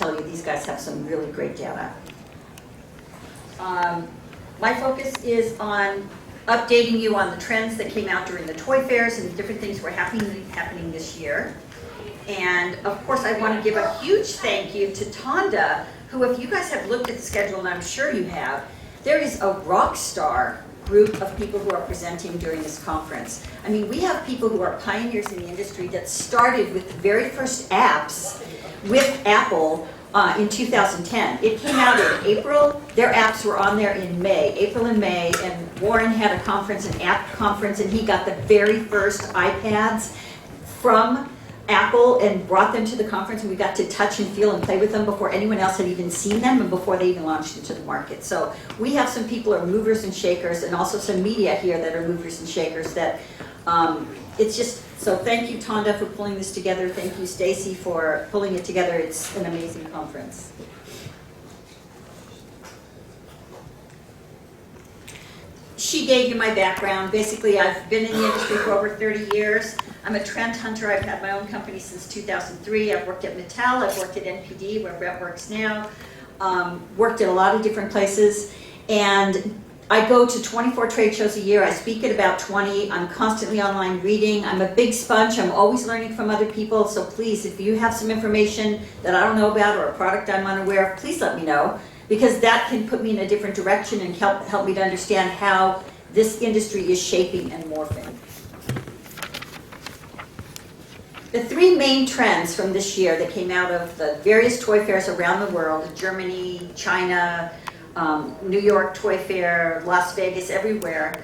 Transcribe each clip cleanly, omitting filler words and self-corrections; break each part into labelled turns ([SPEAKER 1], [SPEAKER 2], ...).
[SPEAKER 1] tell you, these guys have some really great data. My focus is on updating you on the trends that came out during the toy fairs and the different things were happening this year. And of course, I want to give a huge thank you to Tonda, who, if you guys have looked at the schedule, and I'm sure you have, there is a rock star group of people who are presenting during this conference. I mean, we have people who are pioneers in the industry that started with the very first apps with Apple in 2010. It came out in April. Their apps were on there in May, April and May, and Warren had a conference, an app conference, and he got the very first iPads from Apple and brought them to the conference, and we got to touch and feel and play with them before anyone else had even seen them and before they even launched into the market. So we have some people who are movers and shakers, and also some media here that are movers and shakers that it's just, so thank you, Tonda, for pulling this together. Thank you, Stacy, for pulling it together. It's an amazing conference. She gave you my background. Basically, I've been in the industry for over 30 years. I'm a trend hunter. I've had my own company since 2003. I've worked at Mattel. I've worked at NPD, where Brett works now. Worked at a lot of different places. And I go to 24 trade shows a year. I speak at about 20. I'm constantly online reading. I'm a big sponge. I'm always learning from other people. So please, if you have some information that I don't know about or a product I'm unaware of, please let me know, because that can put me in a different direction and help me to understand how this industry is shaping and morphing. The three main trends from this year that came out of the various toy fairs around the world, Germany, China, New York Toy Fair, Las Vegas, everywhere,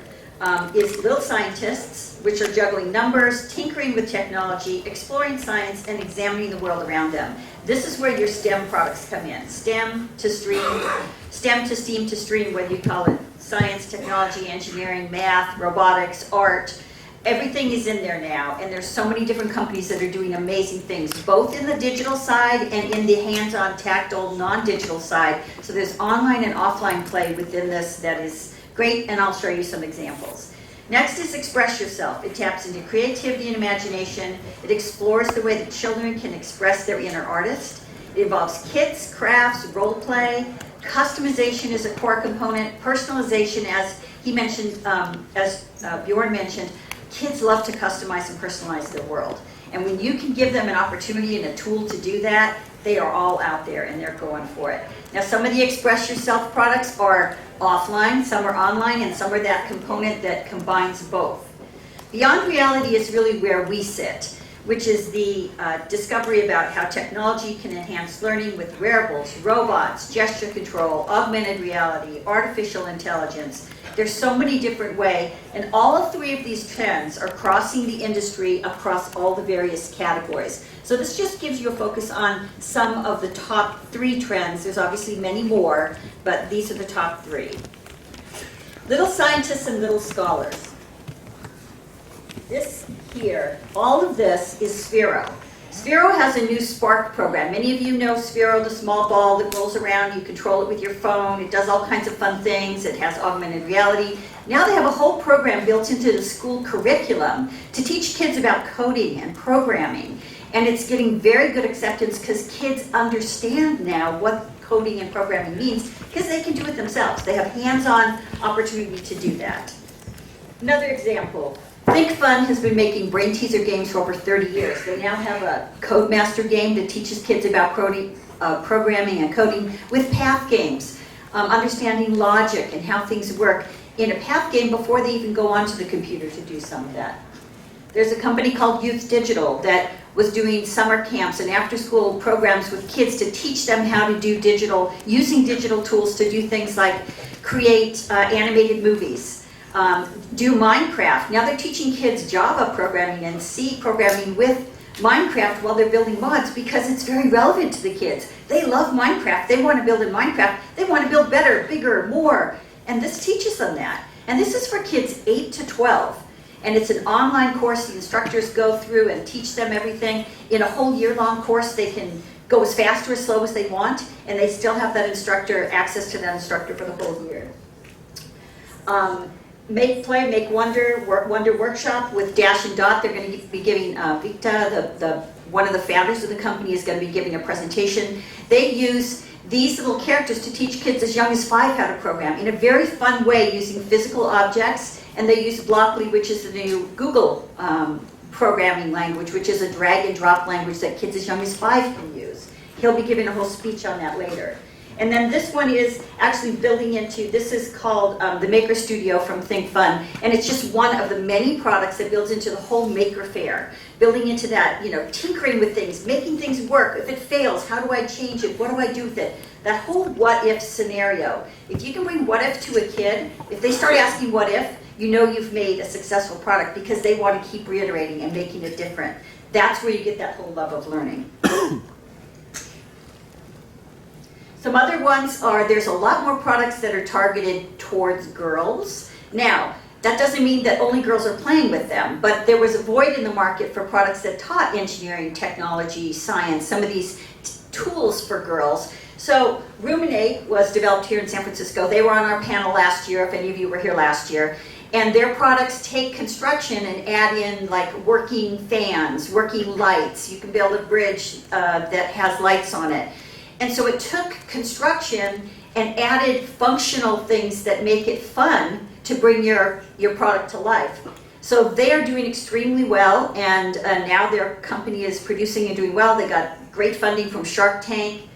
[SPEAKER 1] is little scientists, which are juggling numbers, tinkering with technology, exploring science, and examining the world around them. This is where your STEM products come in. STEM to STEAM to STEAM to STREAM, whether you call it science, technology, engineering, math, robotics, art. Everything is in there now, and there's so many different companies that are doing amazing things, both in the digital side and in the hands-on, tactile, non-digital side. So there's online and offline play within this that is great, and I'll show you some examples. Next is express yourself. It taps into creativity and imagination. It explores the way that children can express their inner artist. It involves kits, crafts, role play. Customization is a core component. Personalization, as he mentioned, as Bjorn mentioned, kids love to customize and personalize their world. And when you can give them an opportunity and a tool to do that, they are all out there and they're going for it. Now, some of the Express Yourself products are offline, some are online, and some are that component that combines both. Beyond reality is really where we sit, which is the discovery about how technology can enhance learning with wearables, robots, gesture control, augmented reality, artificial intelligence. There's so many different ways, and all three of these trends are crossing the industry across all the various categories. So this just gives you a focus on some of the top three trends. There's obviously many more, but these are the top three. Little scientists and little scholars. This here, all of this is Sphero. Sphero has a new Spark program. Many of you know Sphero, the small ball that rolls around. You control it with your phone. It does all kinds of fun things. It has augmented reality. Now they have a whole program built into the school curriculum to teach kids about coding and programming. And it's getting very good acceptance because kids understand now what coding and programming means because they can do it themselves. They have hands-on opportunity to do that. Another example. Think Fun has been making brain teaser games for over 30 years. They now have a Codemaster game that teaches kids about programming and coding with path games, understanding logic and how things work in a path game before they even go onto the computer to do some of that. There's a company called Youth Digital that was doing summer camps and after-school programs with kids to teach them how to do digital, using digital tools to do things like create animated movies. Do Minecraft. Now they're teaching kids Java programming and C programming with Minecraft while they're building mods because it's very relevant to the kids. They love Minecraft. They want to build in Minecraft. They want to build better, bigger, more. And this teaches them that. And this is for kids 8 to 12. And it's an online course. The instructors go through and teach them everything. In a whole year-long course, they can go as fast or as slow as they want, and they still have that instructor, access to that instructor for the whole year. Make Play, Make Wonder, Wonder Workshop with Dash and Dot. They're going to be giving Victa the one of the founders of the company is going to be giving a presentation. They use these little characters to teach kids as young as 5 how to program in a very fun way using physical objects, and they use Blockly, which is the new Google programming language, which is a drag and drop language that kids as young as 5 can use. He'll be giving a whole speech on that later. And then this one is actually building into, this is called the Maker Studio from Think Fun, and it's just one of the many products that builds into the whole Maker Fair. Building into that, you know, tinkering with things, making things work. If it fails, how do I change it? What do I do with it? That whole what if scenario. If you can bring what if to a kid, if they start asking what if, you know you've made a successful product because they want to keep reiterating and making it different. That's where you get that whole love of learning. Some other ones are, there's a lot more products that are targeted towards girls. Now, that doesn't mean that only girls are playing with them, but there was a void in the market for products that taught engineering, technology, science, some of these tools for girls. So Ruminate was developed here in San Francisco. They were on our panel last year, if any of you were here last year. And their products take construction and add in like working fans, working lights. You can build a bridge that has lights on it. And so it took construction and added functional things that make it fun to bring your product to life. So they are doing extremely well, and now their company is producing and doing well. They got great funding from Shark Tank,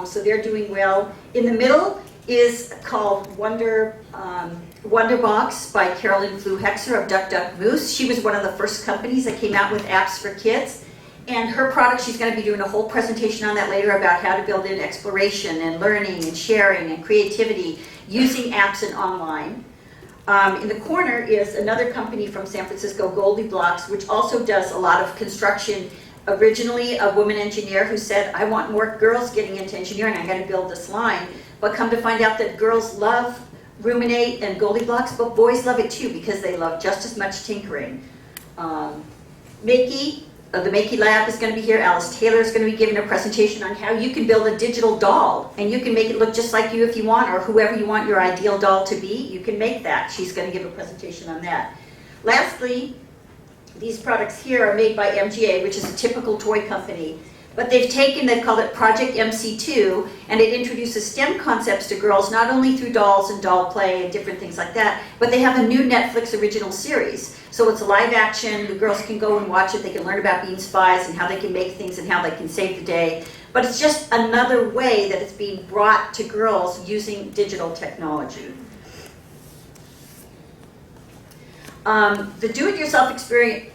[SPEAKER 1] so they're doing well. In the middle is called Wonder Box by Carolyn Flew-Hexer of Duck Duck Moose. She was one of the first companies that came out with apps for kids. And her product, she's going to be doing a whole presentation on that later about how to build in exploration and learning and sharing and creativity using apps and online. In the corner is another company from San Francisco, Goldie Blocks, which also does a lot of construction. Originally, a woman engineer who said, I want more girls getting into engineering, I'm going to build this line. But come to find out that girls love Ruminate and Goldie Blocks, but boys love it too because they love just as much tinkering. Makey. The Makey Lab is going to be here. Alice Taylor is going to be giving a presentation on how you can build a digital doll, and you can make it look just like you if you want, or whoever you want your ideal doll to be, you can make that. She's going to give a presentation on that. Lastly, these products here are made by MGA, which is a typical toy company, but they've called it Project MC2, and it introduces STEM concepts to girls, not only through dolls and doll play and different things like that, but they have a new Netflix original series. So it's live action, the girls can go and watch it, they can learn about being spies and how they can make things and how they can save the day. But it's just another way that it's being brought to girls using digital technology. The do-it-yourself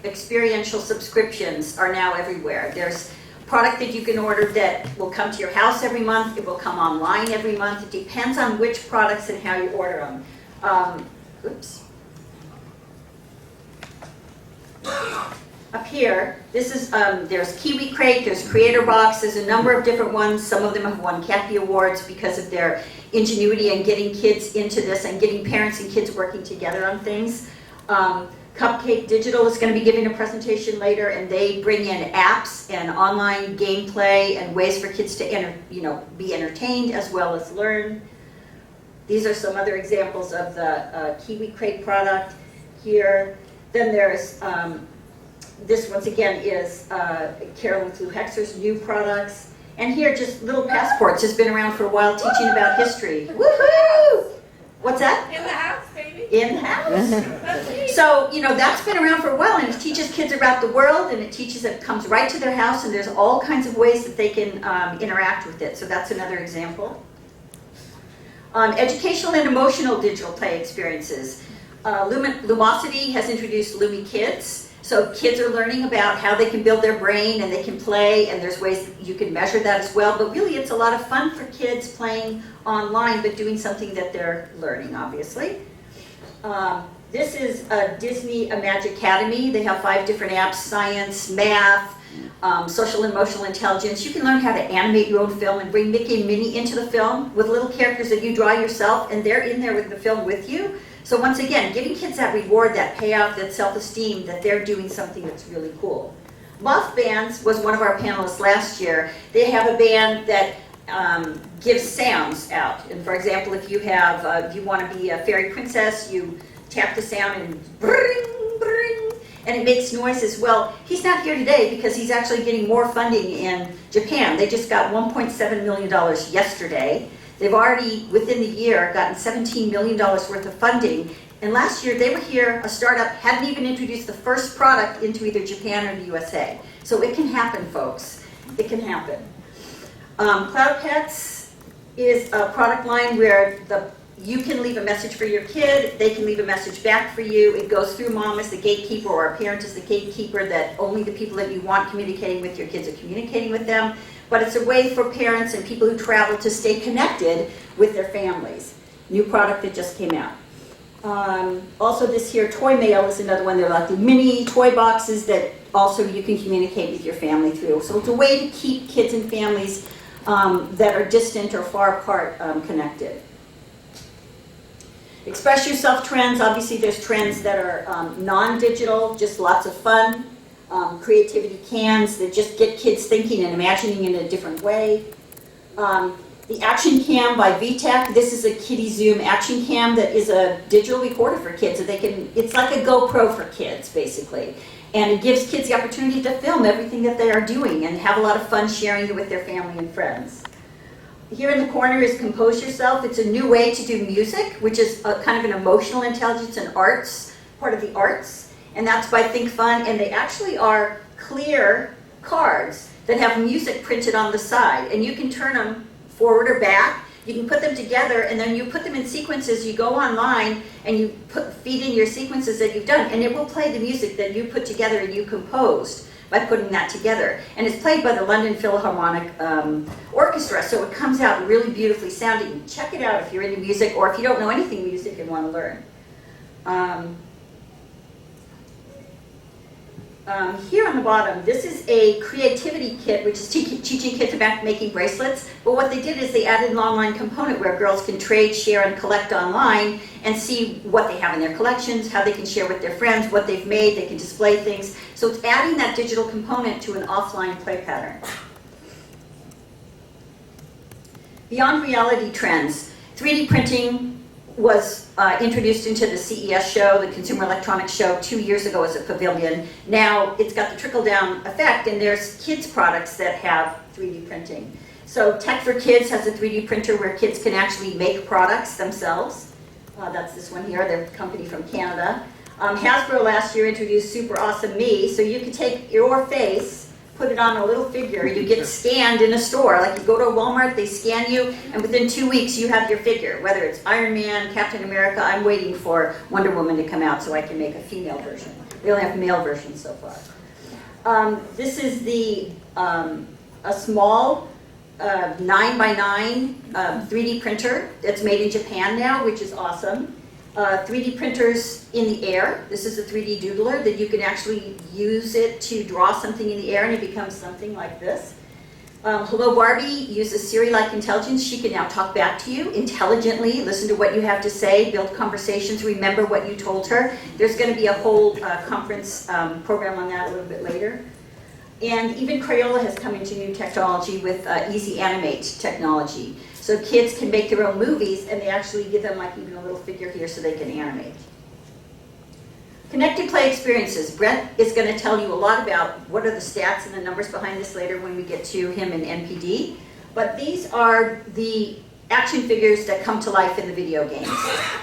[SPEAKER 1] experiential subscriptions are now everywhere. There's product that you can order that will come to your house every month. It will come online every month. It depends on which products and how you order them. Oops. Up here, this is there's Kiwi Crate, there's Creator Box, there's a number of different ones. Some of them have won Kathy Awards because of their ingenuity and getting kids into this and getting parents and kids working together on things. Cupcake Digital is going to be giving a presentation later, and they bring in apps and online gameplay and ways for kids to be entertained as well as learn. These are some other examples of the Kiwi Crate product here. Then there's this once again is Carolyn Flew-Hexer's new products. And here, just Little Passports has been around for a while teaching about history. Woohoo! What's that?
[SPEAKER 2] In the house, baby.
[SPEAKER 1] In the house. So, that's been around for a while, and it teaches kids about the world, and it comes right to their house, and there's all kinds of ways that they can interact with it. So that's another example. Educational and emotional digital play experiences. Lumosity has introduced Lumi Kids. So kids are learning about how they can build their brain and they can play, and there's ways that you can measure that as well. But really, it's a lot of fun for kids playing online, but doing something that they're learning, obviously. This is Disney Magicademy. They have 5 different apps: science, math, social and emotional intelligence. You can learn how to animate your own film and bring Mickey and Minnie into the film with little characters that you draw yourself, and they're in there with the film with you. So once again, giving kids that reward, that payoff, that self-esteem, that they're doing something that's really cool. Moth Bands was one of our panelists last year. They have a band that gives sounds out. And for example, if you want to be a fairy princess, you tap the sound and bring, bring. and it makes noises. Well, he's not here today because he's actually getting more funding in Japan. They just got $1.7 million yesterday. They've already, within the year, gotten $17 million worth of funding. And last year, they were here, a startup, hadn't even introduced the first product into either Japan or the USA. So it can happen, folks. It can happen. Cloud Pets is a product line where you can leave a message for your kid, they can leave a message back for you. It goes through mom as the gatekeeper or a parent as the gatekeeper, that only the people that you want communicating with your kids are communicating with them. But it's a way for parents and people who travel to stay connected with their families. New product that just came out. Also this here, Toy Mail is another one. They're like the mini toy boxes that also you can communicate with your family through. So it's a way to keep kids and families that are distant or far apart connected. Express yourself trends. Obviously there's trends that are non-digital, just lots of fun. Creativity cans that just get kids thinking and imagining in a different way. The Action Cam by VTech. This is a Kiddie Zoom Action Cam that is a digital recorder for kids. So it's like a GoPro for kids, basically. And it gives kids the opportunity to film everything that they are doing and have a lot of fun sharing it with their family and friends. Here in the corner is Compose Yourself. It's a new way to do music, which is a kind of an emotional intelligence and arts, part of the arts. And that's by Think Fun. And they actually are clear cards that have music printed on the side. And you can turn them forward or back. You can put them together, and then you put them in sequences. You go online and you feed in your sequences that you've done, and it will play the music that you put together and you composed by putting that together. And it's played by the London Philharmonic Orchestra, so it comes out really beautifully sounding. Check it out if you're into music, or if you don't know anything music and want to learn. Here on the bottom, this is a creativity kit, which is teaching kids about making bracelets. But what they did is they added an online component where girls can trade, share, and collect online and see what they have in their collections, how they can share with their friends, what they've made, they can display things. So it's adding that digital component to an offline play pattern. Beyond reality trends, 3D printing was introduced into the CES show, the Consumer Electronics Show, 2 years ago as a pavilion. Now it's got the trickle-down effect, and there's kids' products that have 3D printing. So Tech for Kids has a 3D printer where kids can actually make products themselves. That's this one here, they're a company from Canada. Hasbro last year introduced Super Awesome Me, so you can take your face, put it on a little figure, you get scanned in a store. Like you go to a Walmart, they scan you, and within 2 weeks you have your figure, whether it's Iron Man, Captain America. I'm waiting for Wonder Woman to come out so I can make a female version. We only have male versions so far. This is a small 9x9 3D printer that's made in Japan now, which is awesome. 3D printers in the air. This is a 3D doodler that you can actually use it to draw something in the air and it becomes something like this. Hello Barbie uses Siri-like intelligence. She can now talk back to you intelligently, listen to what you have to say, build conversations, remember what you told her. There's going to be a whole conference program on that a little bit later. And even Crayola has come into new technology with Easy Animate technology. So kids can make their own movies, and they actually give them like even a little figure here so they can animate. Connected play experiences. Brent is going to tell you a lot about what are the stats and the numbers behind this later when we get to him in NPD. But these are the action figures that come to life in the video games.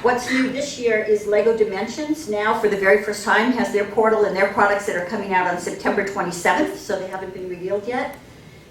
[SPEAKER 1] What's new this year is Lego Dimensions now for the very first time has their portal and their products that are coming out on September 27th, so they haven't been revealed yet.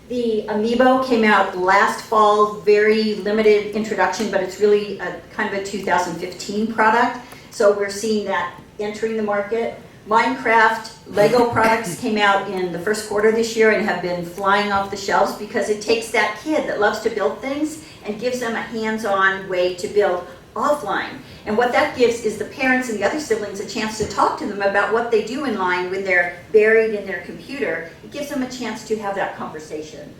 [SPEAKER 1] The Amiibo came out last fall, very limited introduction, but it's really a kind of a 2015 product. So we're seeing that entering the market. Minecraft Lego products came out in the first quarter this year and have been flying off the shelves because it takes that kid that loves to build things and gives them a hands-on way to build offline. And what that gives is the parents and the other siblings a chance to talk to them about what they do in line when they're buried in their computer. It gives them a chance to have that conversation.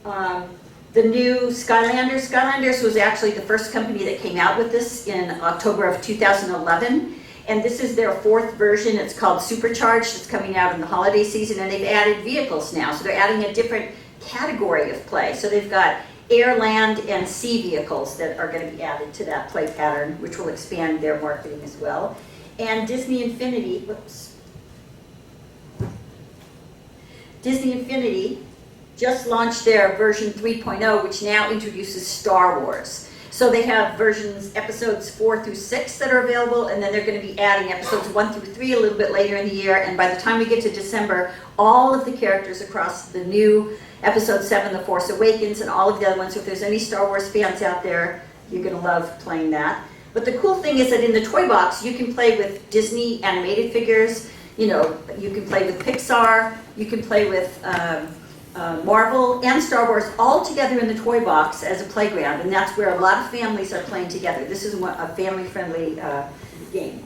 [SPEAKER 1] The new Skylanders was actually the first company that came out with this in October of 2011. And this is their fourth version. It's called Supercharged. It's coming out in the holiday season, and they've added vehicles now. So they're adding a different category of play. So they've got air, land, and sea vehicles that are going to be added to that play pattern, which will expand their marketing as well. And Disney Infinity, Disney Infinity just launched their version 3.0, which now introduces Star Wars. So they have versions, episodes 4 through 6 that are available, and then they're going to be adding episodes 1 through 3 a little bit later in the year, and by the time we get to December, all of the characters across the new episode 7, The Force Awakens, and all of the other ones. So if there's any Star Wars fans out there, you're going to love playing that. But the cool thing is that in the toy box, you can play with Disney animated figures, you know, you can play with Pixar, you can play with Marvel and Star Wars all together in the toy box as a playground, and that's where a lot of families are playing together. This is a family-friendly game.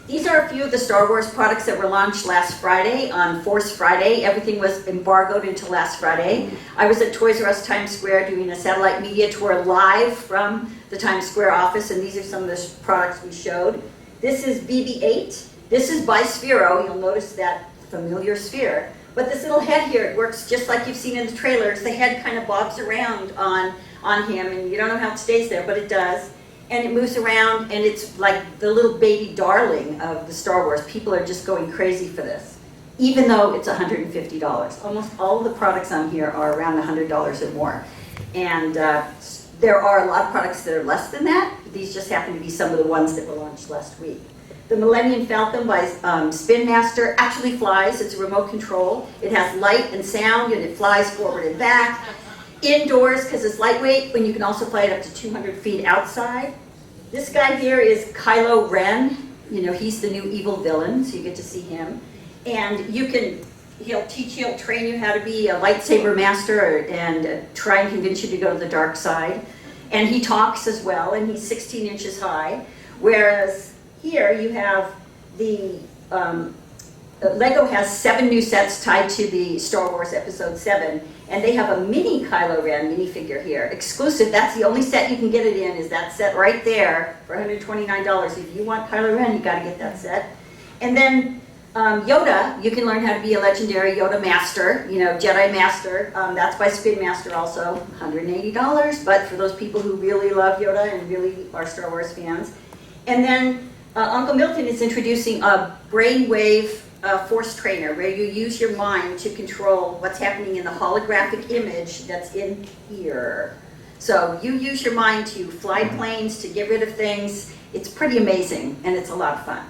[SPEAKER 1] These are a few of the Star Wars products that were launched last Friday on Force Friday. Everything was embargoed until last Friday. I was at Toys R Us Times Square doing a satellite media tour live from the Times Square office, and these are some of the products we showed. This is BB-8. This is by Sphero. You'll notice that familiar sphere. But this little head here, it works just like you've seen in the trailers. The head kind of bobs around on him, and you don't know how it stays there, but it does. And it moves around, and it's like the little baby darling of the Star Wars. People are just going crazy for this, even though it's $150. Almost all of the products on here are around $100 or more. And there are a lot of products that are less than that. These just happen to be some of the ones that were launched last week. The Millennium Falcon by Spin Master actually flies. It's a remote control. It has light and sound, and it flies forward and back. Indoors, because it's lightweight, and you can also fly it up to 200 feet outside. This guy here is Kylo Ren. You know, he's the new evil villain, so you get to see him. And he'll train you how to be a lightsaber master and try and convince you to go to the dark side. And he talks as well, and he's 16 inches high. Whereas here you have the, Lego has 7 new sets tied to the Star Wars Episode 7, and they have a mini Kylo Ren minifigure here, exclusive. That's the only set you can get it in, is that set right there for $129. If you want Kylo Ren, you got to get that set. And then Yoda, you can learn how to be a legendary Yoda Master, you know, Jedi Master. That's by Spin Master also, $180. But for those people who really love Yoda and really are Star Wars fans. And then Uncle Milton is introducing a brainwave force trainer where you use your mind to control what's happening in the holographic image that's in here. So you use your mind to fly planes, to get rid of things. It's pretty amazing, and it's a lot of fun.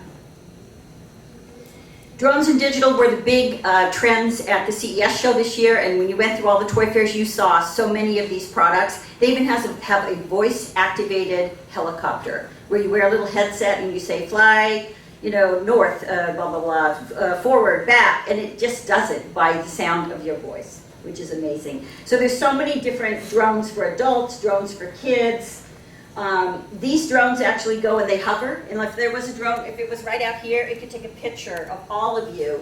[SPEAKER 1] Drones and digital were the big trends at the CES show this year, and when you went through all the toy fairs, you saw so many of these products. They even have a voice-activated helicopter where you wear a little headset and you say, fly, you know, north, blah, blah, blah, forward, back, and it just does it by the sound of your voice, which is amazing. So there's so many different drones for adults, drones for kids. These drones actually go and they hover, and if there was a drone, if it was right out here, it could take a picture of all of you,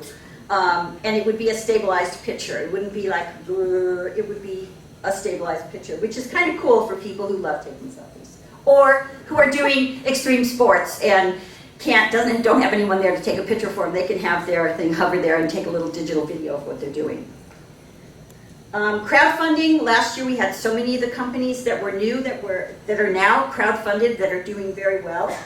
[SPEAKER 1] and it would be a stabilized picture. It wouldn't be like, it would be a stabilized picture, which is kind of cool for people who love taking selfies, or who are doing extreme sports and don't have anyone there to take a picture for them. They can have their thing hover there and take a little digital video of what they're doing. Crowdfunding, last year we had so many of the companies that were new that are now crowdfunded that are doing very well.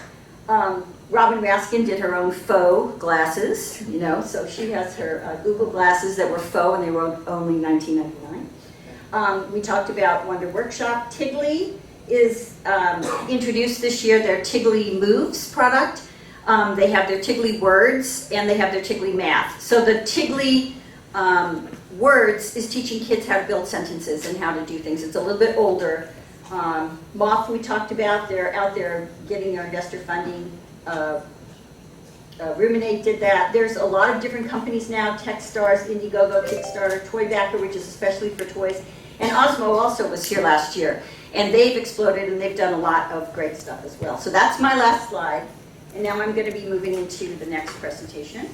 [SPEAKER 1] Robin Raskin did her own faux glasses, you know, so she has her Google glasses that were faux and they were only $19.99. We talked about Wonder Workshop. Tiggly is introduced this year their Tiggly Moves product. They have their Tiggly Words and they have their Tiggly Math. So the Tiggly Words is teaching kids how to build sentences and how to do things. It's a little bit older. Moth we talked about, they're out there getting their investor funding. Ruminate did that. There's a lot of different companies now, Techstars, Indiegogo, Kickstarter, Toybacker, which is especially for toys. And Osmo also was here last year. And they've exploded and they've done a lot of great stuff as well. So that's my last slide. And now I'm going to be moving into the next presentation.